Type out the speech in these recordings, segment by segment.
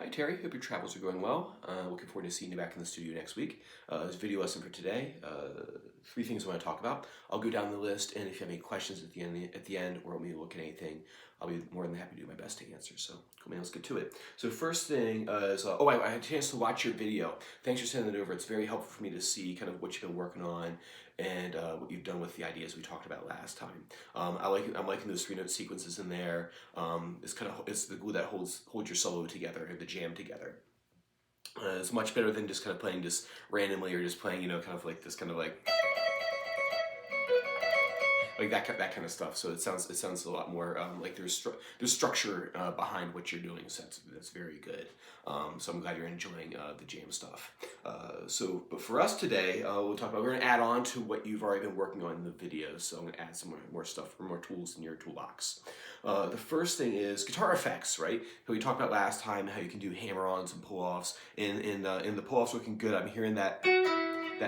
Hi Terry, hope your travels are going well. Looking forward to seeing you back in the studio next week. This video lesson for today, three things I want to talk about. I'll go down the list, and if you have any questions at the end or want me to look at anything, I'll be more than happy to do my best to answer. So, cool man, let's get to it. So first thing is, I had a chance to watch your video. Thanks for sending it over. It's very helpful for me to see kind of what you've been working on and what you've done with the ideas we talked about last time. I'm liking those 3-note sequences in there. It's the glue that holds your solo together and the jam together. It's much better than just kind of playing just randomly or just playing, kind of like this kind of like that kind of stuff. So it sounds a lot more like there's structure behind what you're doing. So that's very good. So I'm glad you're enjoying the jam stuff. But for us today, we're going to add on to what you've already been working on in the videos. So I'm going to add some more stuff or more tools in your toolbox. The first thing is guitar effects, right? We talked about last time how you can do hammer-ons and pull-offs. In the pull-offs looking good. I'm hearing that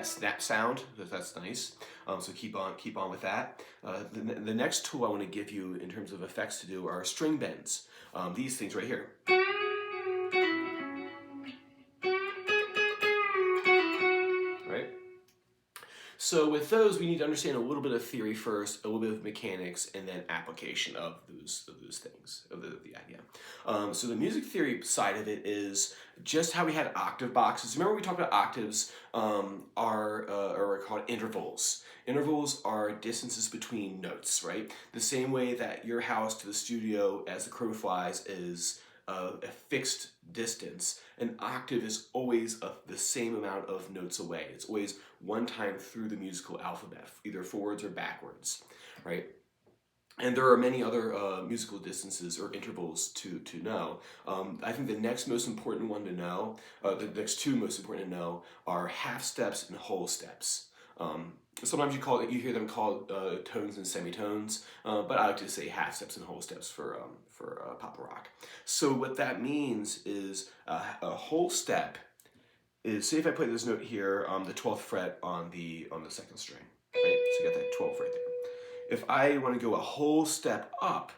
snap sound. That's nice. So keep on with that. The next tool I want to give you in terms of effects to do are string bends. These things right here. Right? So with those, we need to understand a little bit of theory first, a little bit of mechanics, and then application of those things, of the idea. So the music theory side of it is just how we had octave boxes. Remember we talked about octaves are called intervals. Intervals are distances between notes, right? The same way that your house to the studio as the crow flies is a fixed distance. An octave is always the same amount of notes away. It's always one time through the musical alphabet, either forwards or backwards, right? And there are many other musical distances or intervals to know. I think the next most important one to know, the next two most important to know are half steps and whole steps. Sometimes you hear them called tones and semitones, but I like to say half steps and whole steps for pop rock. So what that means is a whole step is, say if I play this note here on the 12th fret on the second string, right? So you got that 12 right there. If I want to go a whole step up,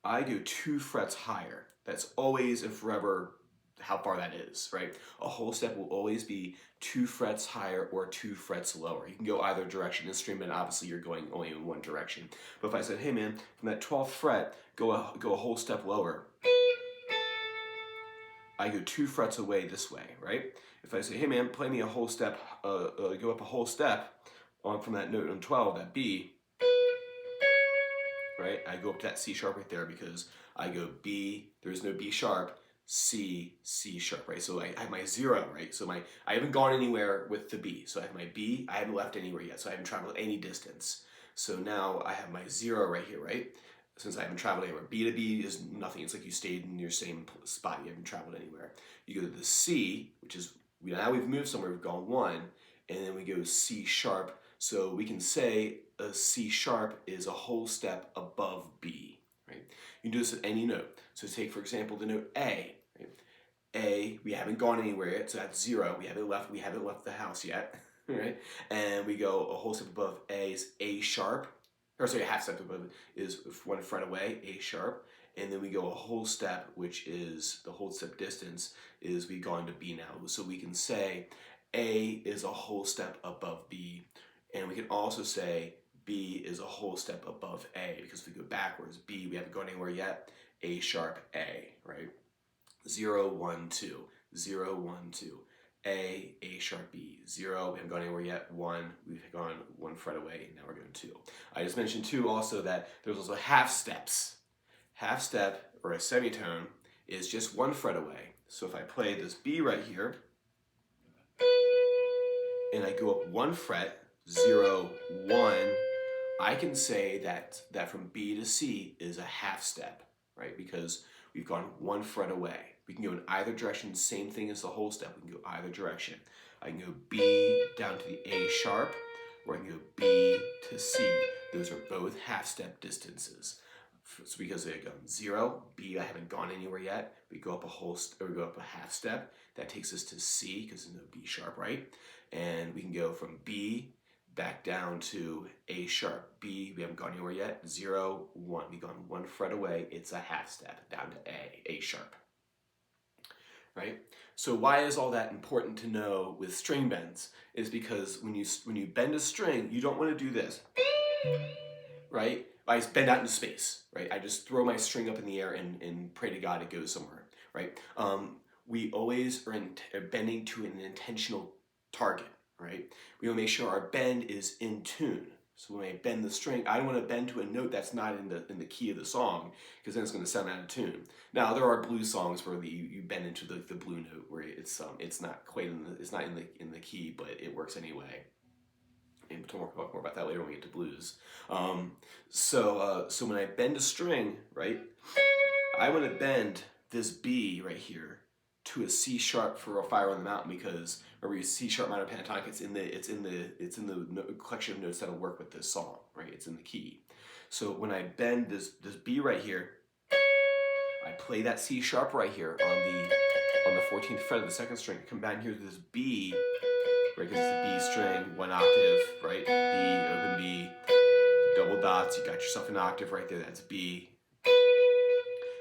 I go 2 frets higher. That's always and forever how far that is, right? A whole step will always be 2 frets higher or 2 frets lower. You can go either direction in string bend, obviously you're going only in one direction. But if I said, hey man, from that 12th fret, go a whole step lower, I go 2 frets away this way, right? If I say, hey man, play me a whole step, go up a whole step from that note on 12, that B, right? I go up to that C sharp right there because I go B, there's no B sharp, C, C sharp, right? So I have my 0, right? So I haven't gone anywhere with the B. So I have my B, I haven't left anywhere yet, so I haven't traveled any distance. So now I have my 0 right here, right? Since I haven't traveled anywhere. B to B is nothing. It's like you stayed in your same spot. You haven't traveled anywhere. You go to the C, which is, now we've moved somewhere, we've gone 1, and then we go C sharp. So we can say a C sharp is a whole step above B, right? You can do this at any note. So take, for example, the note A. Right? A, we haven't gone anywhere yet, so that's 0. We haven't left the house yet, right? And we go a whole step above A is A sharp, or sorry, a half step above is 1 fret away, A sharp. And then we go a whole step, which is the whole step distance, is we've gone to B now. So we can say A is a whole step above B. And we can also say B is a whole step above A, because if we go backwards, B, we haven't gone anywhere yet, A sharp, A, right? 0, 1, 2, 0, 1, 2. A sharp, B, 0, we haven't gone anywhere yet, 1, we've gone 1 fret away, now we're going 2. I just mentioned too also that there's also half steps. Half step, or a semitone, is just 1 fret away. So if I play this B right here, and I go up 1 fret, 0, 1, I can say that from B to C is a half step, right? Because we've gone 1 fret away. We can go in either direction, same thing as the whole step. We can go either direction. I can go B down to the A sharp, or I can go B to C. Those are both half step distances. So because they've gone 0, B, I haven't gone anywhere yet. We go up we go up a half step. That takes us to C because there's no B sharp, right? And we can go from B back down to A sharp. B, we haven't gone anywhere yet. 0, 1. We've gone 1 fret away. It's a half step down to A sharp. right? So why is all that important to know with string bends? Is because when you bend a string, you don't want to do this, right? I just bend out into space, right? I just throw my string up in the air and pray to God it goes somewhere, right? We always are bending to an intentional target, right? We want to make sure our bend is in tune. So when I bend the string, I don't want to bend to a note that's not in the key of the song, because then it's going to sound out of tune. Now there are blues songs where you bend into the blue note where it's not quite it's not in the key, but it works anyway. And we'll talk more about that later when we get to blues. So when I bend a string, right, I want to bend this B right here to a C sharp for a Fire on the Mountain, because remember, C sharp minor pentatonic, it's in the collection of notes that'll work with this song, right? It's in the key. So when I bend this B right here, I play that C sharp right here on the 14th fret of the second string. Come down here to this B, right? Because it's a B string, one octave, right? B, open B, double dots. You got yourself an octave right there. That's B.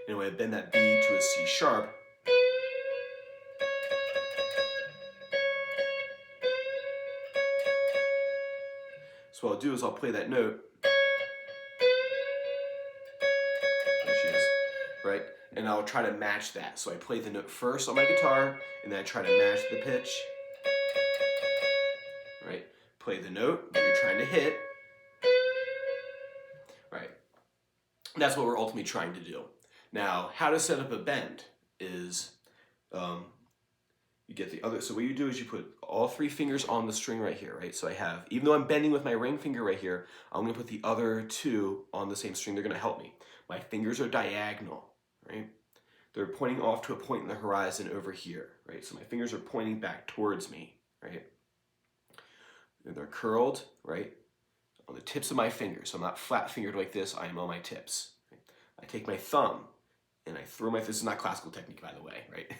And when I bend that B to a C sharp, so what I'll do is I'll play that note. There she is, right? And I'll try to match that. So I play the note first on my guitar, and then I try to match the pitch. Right? Play the note that you're trying to hit. Right? That's what we're ultimately trying to do. Now, how to set up a bend is you get the other. So what you do is you put all three fingers on the string right here, right? So I have, even though I'm bending with my ring finger right here, I'm going to put the other two on the same string. They're going to help me. My fingers are diagonal, right? They're pointing off to a point in the horizon over here, right? So my fingers are pointing back towards me, right? And they're curled, right, on the tips of my fingers. So I'm not flat-fingered like this. I am on my tips. Right? I take my thumb and I throw this is not classical technique, by the way, right?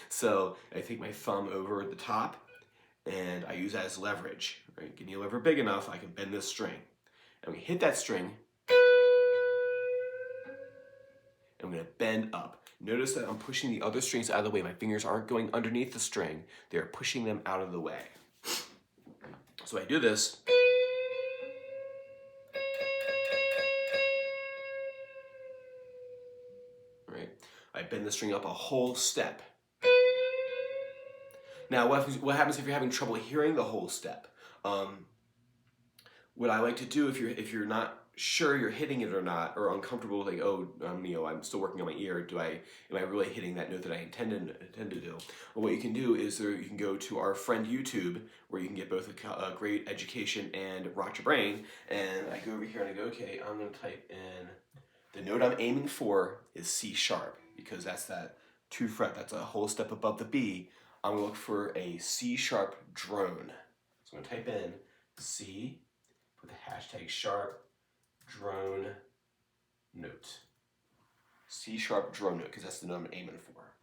So I take my thumb over the top and I use that as leverage, right? Give me a lever big enough, I can bend this string. And we hit that string, and I'm going to bend up. Notice that I'm pushing the other strings out of the way. My fingers aren't going underneath the string. They're pushing them out of the way. So I do this. Right? I bend the string up a whole step. Now, what happens if you're having trouble hearing the whole step? What I like to do, if you're not sure you're hitting it or not, or uncomfortable, like, oh, I'm still working on my ear. Am I really hitting that note that I intend to do? Well, what you can do is you can go to our friend YouTube, where you can get both a great education and rock your brain. And I go over here and I go, okay, I'm going to type in the note I'm aiming for is C sharp, because that's that 2 fret. That's a whole step above the B. I'm going to look for a C sharp drone. So I'm going to type in C, put the hashtag sharp drone note. C sharp drone note, because that's the note I'm aiming for.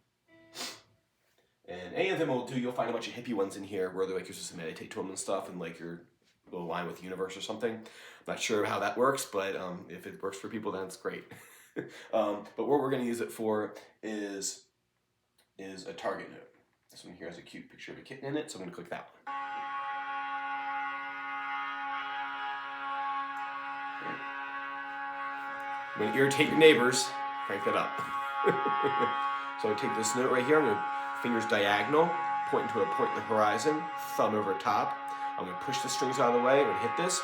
And any of them will do. You'll find a bunch of hippie ones in here where they're like you're supposed to meditate to them and stuff, and like you're aligned with the universe or something. I'm not sure how that works, but if it works for people, then it's great. But what we're going to use it for is a target note. This one here has a cute picture of a kitten in it, so I'm going to click that one. I'm going to irritate your neighbors. Crank that up. So I take this note right here. I'm going to fingers diagonal, pointing to a point in the horizon, thumb over top. I'm going to push the strings out of the way. I'm going to hit this.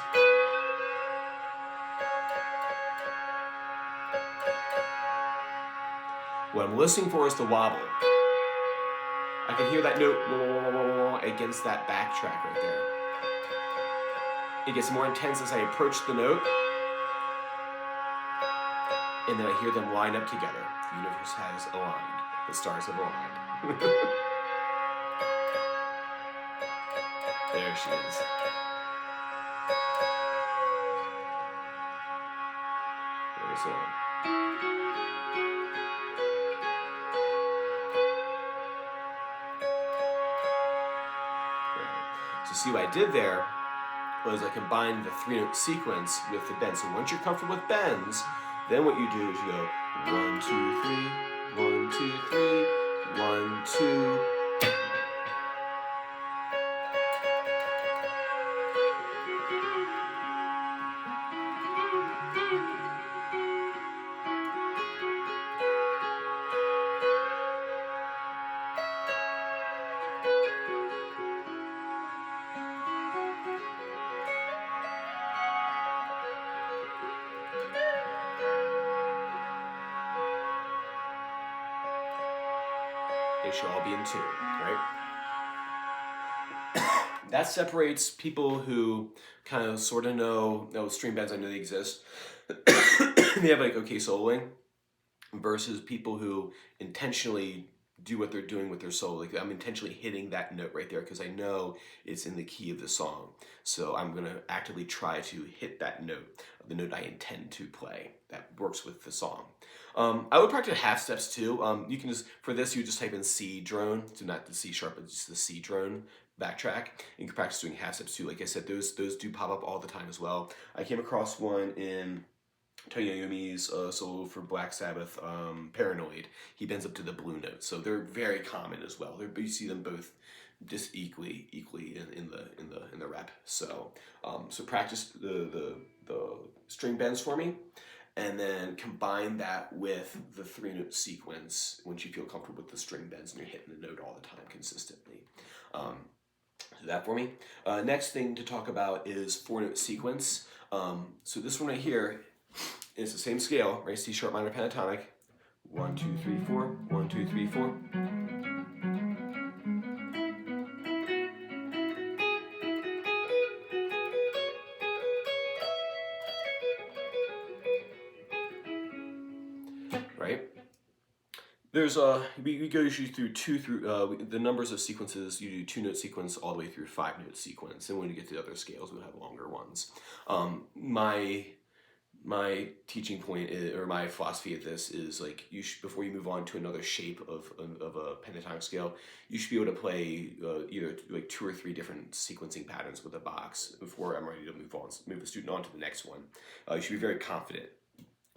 What I'm listening for is the wobble. I can hear that note against that backtrack right there. It gets more intense as I approach the note, and then I hear them line up together. The universe has aligned. The stars have aligned. There she is. There's one. So see what I did there was I combined the 3-note sequence with the bend. So once you're comfortable with bends, then what you do is you go 1, 2, 3, 1, 2, 3, 1, 2. They should all be in tune, right? That separates people who kind of sort of know string bends, I know they exist. They have like okay soloing, versus people who intentionally do what they're doing with their solo. Like I'm intentionally hitting that note right there because I know it's in the key of the song. So I'm gonna actively try to hit that note, the note I intend to play that works with the song. I would practice half steps too. You can just, for this, you just type in C drone, so not the C sharp, but just the C drone backtrack. You can practice doing half steps too. Like I said, those do pop up all the time as well. I came across one in Tony Iommi's solo for Black Sabbath, Paranoid. He bends up to the blue note, so they're very common as well. You see them both just equally in the rep. So so practice the string bends for me, and then combine that with the 3-note sequence once you feel comfortable with the string bends and you're hitting the note all the time consistently. Do that for me. Next thing to talk about is 4-note sequence. So this one right here is the same scale, right? C sharp minor pentatonic. 1, 2, 3, 4. 1, 2, 3, 4. Right? There's we go usually through the numbers of sequences. You do 2-note sequence all the way through 5-note sequence, and when you get to the other scales, we'll have longer ones. My teaching point is, or my philosophy of this is like you should, before you move on to another shape of a pentatonic scale, you should be able to play either like 2 or 3 different sequencing patterns with a box before I'm ready to move the student on to the next one. You should be very confident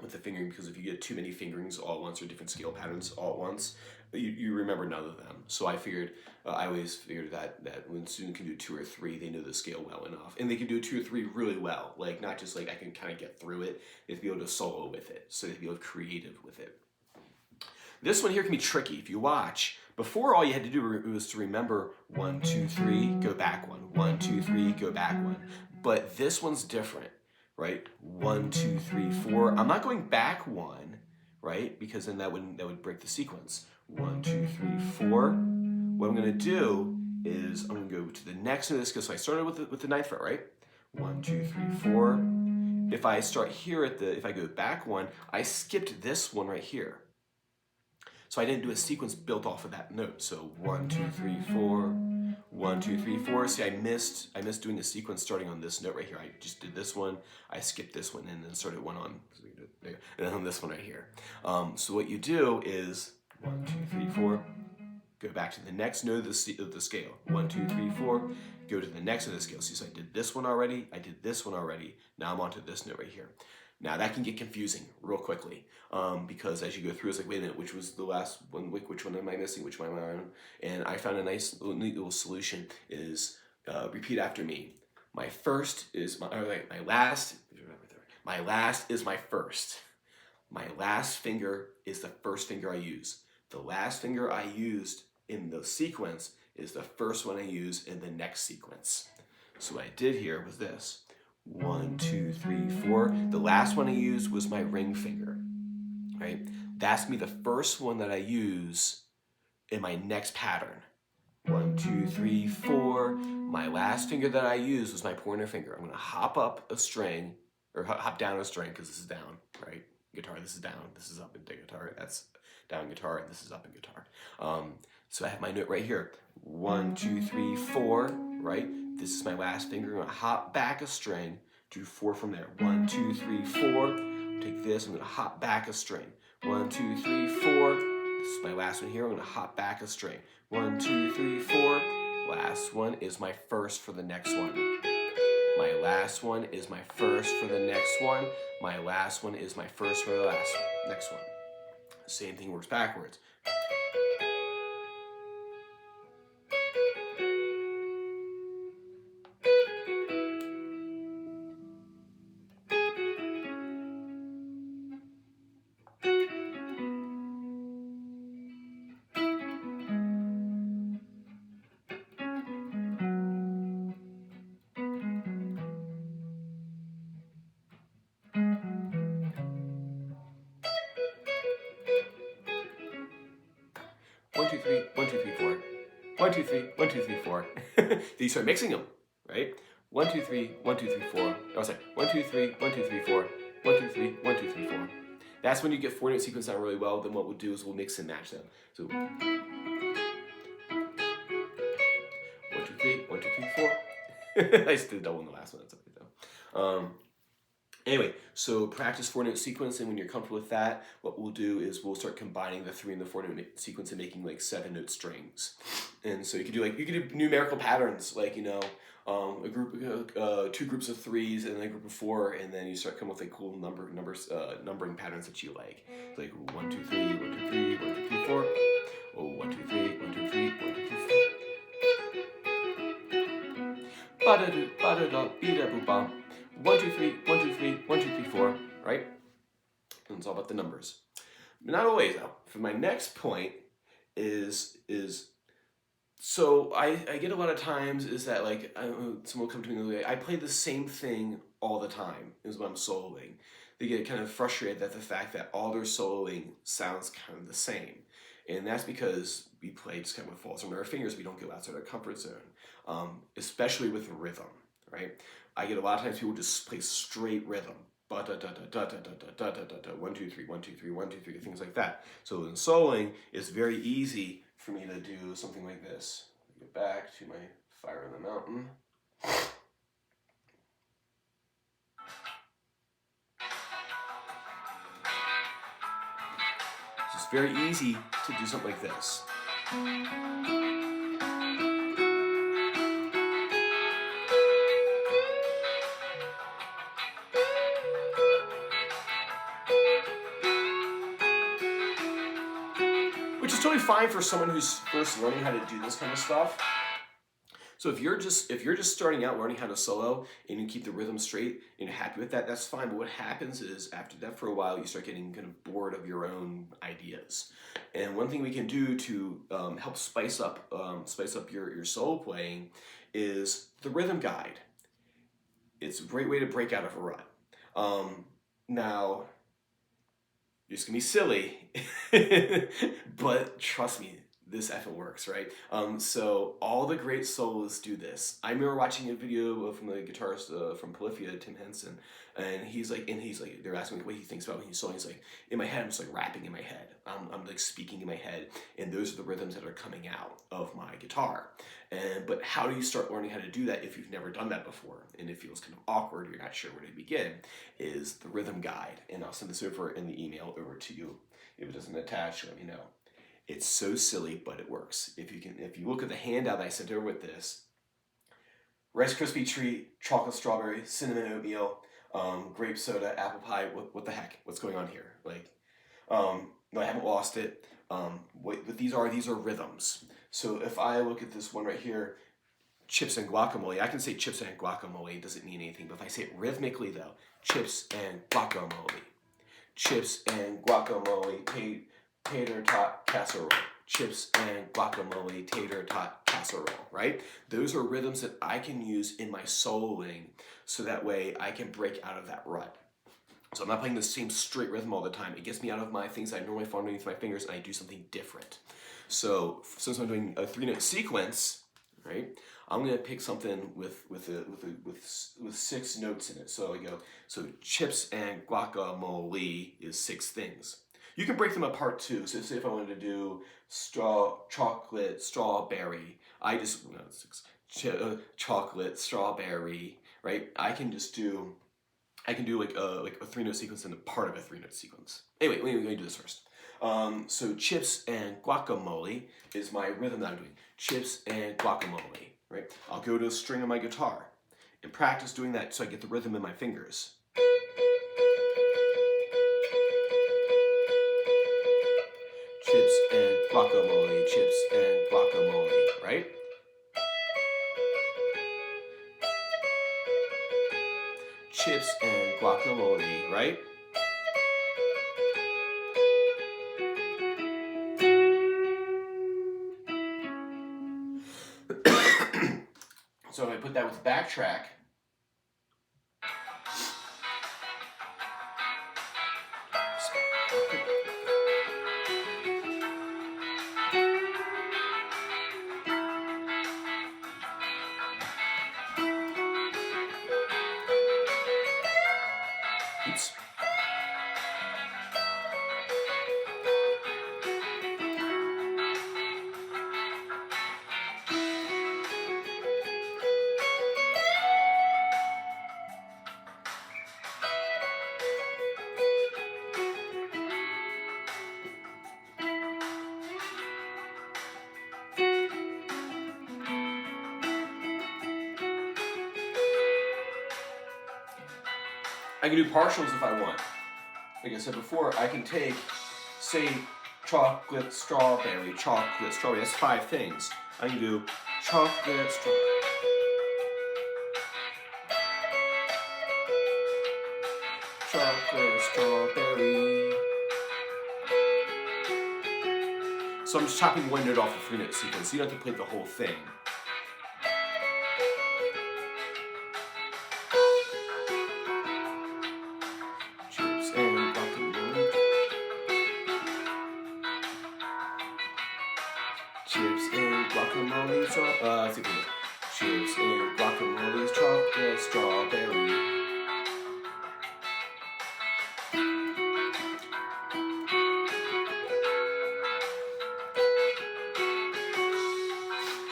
with the fingering, because if you get too many fingerings all at once or different scale patterns all at once, you remember none of them. So I figured, I always figured that when a student can do 2 or 3, they know the scale well enough. And they can do 2 or 3 really well. Like not just like I can kind of get through it, they have to be able to solo with it. So they have to be able to be creative with it. This one here can be tricky. If you watch, before all you had to do was to remember 1, 2, 3, go back 1, 1, 2, 3, go back 1. But this one's different. Right? 1, 2, 3, 4. I'm not going back 1, right? Because then that would break the sequence. 1, 2, 3, 4. What I'm going to do is I'm going to go to the next note of this. So I started with the 9th fret, right? 1, 2, 3, 4. If I start here if I go back 1, I skipped this one right here. So I didn't do a sequence built off of that note. So 1, 2, 3, 4. 1, 2, 3, 4. See, I missed doing the sequence starting on this note right here. I just did this one, I skipped this one, and then started one on, and then on this one right here. So what you do is 1, 2, 3, 4. Go back to the next note of the scale. 1, 2, 3, 4. Go to the next note of the scale. See, so I did this one already. I did this one already. Now I'm onto this note right here. Now that can get confusing real quickly because as you go through, it's like, wait a minute, which was the last one? Which one am I missing? Which one am I on? And I found a nice, neat little solution is repeat after me. My first is my last. My last is my first. My last finger is the first finger I use. The last finger I used in the sequence is the first one I use in the next sequence. So what I did here was this. 1, 2, 3, 4. The last one I used was my ring finger, right? That's me the first one that I use in my next pattern. 1, 2, 3, 4. My last finger that I used was my pointer finger. I'm going to hop up a string, or hop down a string, because this is down, right? Guitar, this is down, this is up in guitar, that's down guitar, and this is up in guitar. So I have my note right here. 1, 2, 3, 4, right? This is my last finger. I'm going to hop back a string, do 4 from there. 1, 2, 3, 4. Take this, I'm going to hop back a string. 1, 2, 3, 4. This is my last one here. I'm going to hop back a string. 1, 2, 3, 4. Last one is my first for the next one. My last one is my first for the next one. My last one is my first for the next one. Same thing works backwards. 1, 2, 3, 1, 2, 3, 4. 1, 2, 3, 1, 2, 3, 4. Then you start mixing them, right? 1, 2, 3, 1, 2, 3, 4. Oh, sorry. 1, 2, 3, 1, 2, 3, 4. 1, 2, 3, 1, 2, 3, 4. That's when you get 4-note sequence down really well. Then what we'll do is we'll mix and match them. So 1, 2, 3, 1, 2, 3, 4. I just did double in the last one. That's okay though. Anyway, so practice 4-note sequence, and when you're comfortable with that, what we'll do is we'll start combining the 3 and the 4-note sequence and making like 7-note strings. And so you can do numerical patterns, like a group, 2 groups of 3s and then a group of 4, and then you start coming with like cool numbering patterns that you like. It's like 1, 2, 3, 1, 2, 3, 1, 2, 3, 4. Oh, 1, 2, 3, 1, 2, 3, 1, 2, 3, 4. Ba-da-do, ba-da-da, be-da-boo-ba. 1, 2, 3, 1, 2, 3, 1, 2, 3, 4, right? And it's all about the numbers. But not always though. For my next point is so I get a lot of times is that like someone will come to me and go, I play the same thing all the time is when I'm soloing. They get kind of frustrated at the fact that all their soloing sounds kind of the same. And that's because we play just kind of what falls on our fingers. We don't go outside our comfort zone, especially with rhythm, right? I get a lot of times people just play straight rhythm. Ba da da da da da da da da da da 1, 2, 3, 1, 2, 3, 1, 2, 3, things like that. So in soloing, it's very easy for me to do something like this. Get back to my Fire on the Mountain. It's just very easy to do something like this. Which is totally fine for someone who's first learning how to do this kind of stuff. So if you're just starting out learning how to solo and you keep the rhythm straight and you're happy with that, that's fine. But what happens is after that for a while, you start getting kind of bored of your own ideas. And one thing we can do to help spice up your solo playing is the rhythm guide. It's a great way to break out of a rut. Now, it's gonna be silly, but trust me, this effing works, right? So all the great soloists do this. I remember watching a video from the guitarist from Polyphia, Tim Henson, and he's like, they're asking me what he thinks about when he's soloing. He's like, in my head, I'm just like rapping in my head. I'm like speaking in my head, and those are the rhythms that are coming out of my guitar. But how do you start learning how to do that if you've never done that before, and it feels kind of awkward, or you're not sure where to begin? Is the rhythm guide, and I'll send this over in the email over to you. If it doesn't attach, let me know. It's so silly, but it works. If you look at the handout I sent over with this, Rice Krispie treat, chocolate strawberry, cinnamon oatmeal, grape soda, apple pie. What the heck? What's going on here? Like, no, I haven't lost it. What these are rhythms. So if I look at this one right here, chips and guacamole, I can say chips and guacamole. It doesn't mean anything. But if I say it rhythmically though, chips and guacamole, chips and guacamole, tater tot casserole, chips and guacamole, tater tot casserole, right? Those are rhythms that I can use in my soloing so that way I can break out of that rut. So I'm not playing the same straight rhythm all the time. It gets me out of my things I normally fall underneath my fingers and I do something different. So since I'm doing a 3-note sequence, right, I'm gonna pick something with 6 notes in it. So I go, so chips and guacamole is 6 things. You can break them apart too. So say if I wanted to do chocolate, strawberry, chocolate, strawberry, right? I can do like a 3-note sequence and a part of a 3-note sequence. Anyway, let me do this first. So chips and guacamole is my rhythm that I'm doing. Chips and guacamole, right? I'll go to a string on my guitar and practice doing that so I get the rhythm in my fingers. Chips and guacamole, chips and guacamole, right? Chips and guacamole, right? So if I put that with backtrack, I can do partials if I want. Like I said before, I can take, say, chocolate, strawberry, that's 5 things. I can do chocolate, strawberry. So I'm just chopping 1 note off the 3-note sequence, so you don't have to play the whole thing. Chips and guacamole. Chips and guacamole, chips and guacamole, chocolate, strawberry.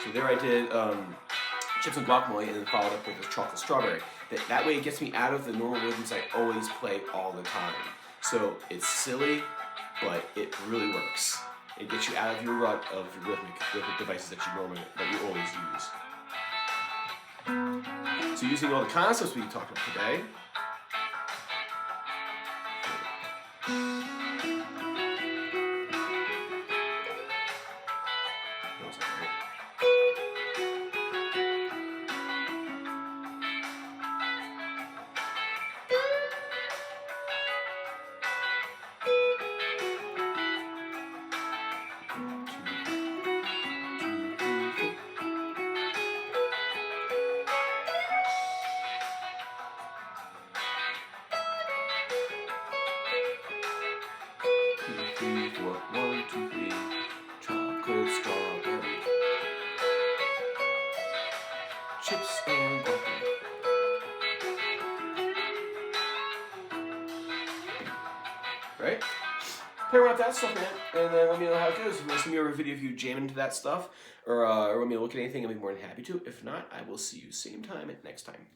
So there I did chips and guacamole and then followed up with this chocolate strawberry. That way it gets me out of the normal rhythms I always play all the time. So it's silly, but it really works. It gets you out of your rut of your rhythmic devices that you always use. So using all the concepts we talked about today, chocolate, strawberry, chips and guacamole. Right? Play around with that stuff, man, and then let me know how it goes. If you want to send me over a video of you jamming to that stuff, or want me to look at anything, I'll be more than happy to. If not, I will see you same time next time.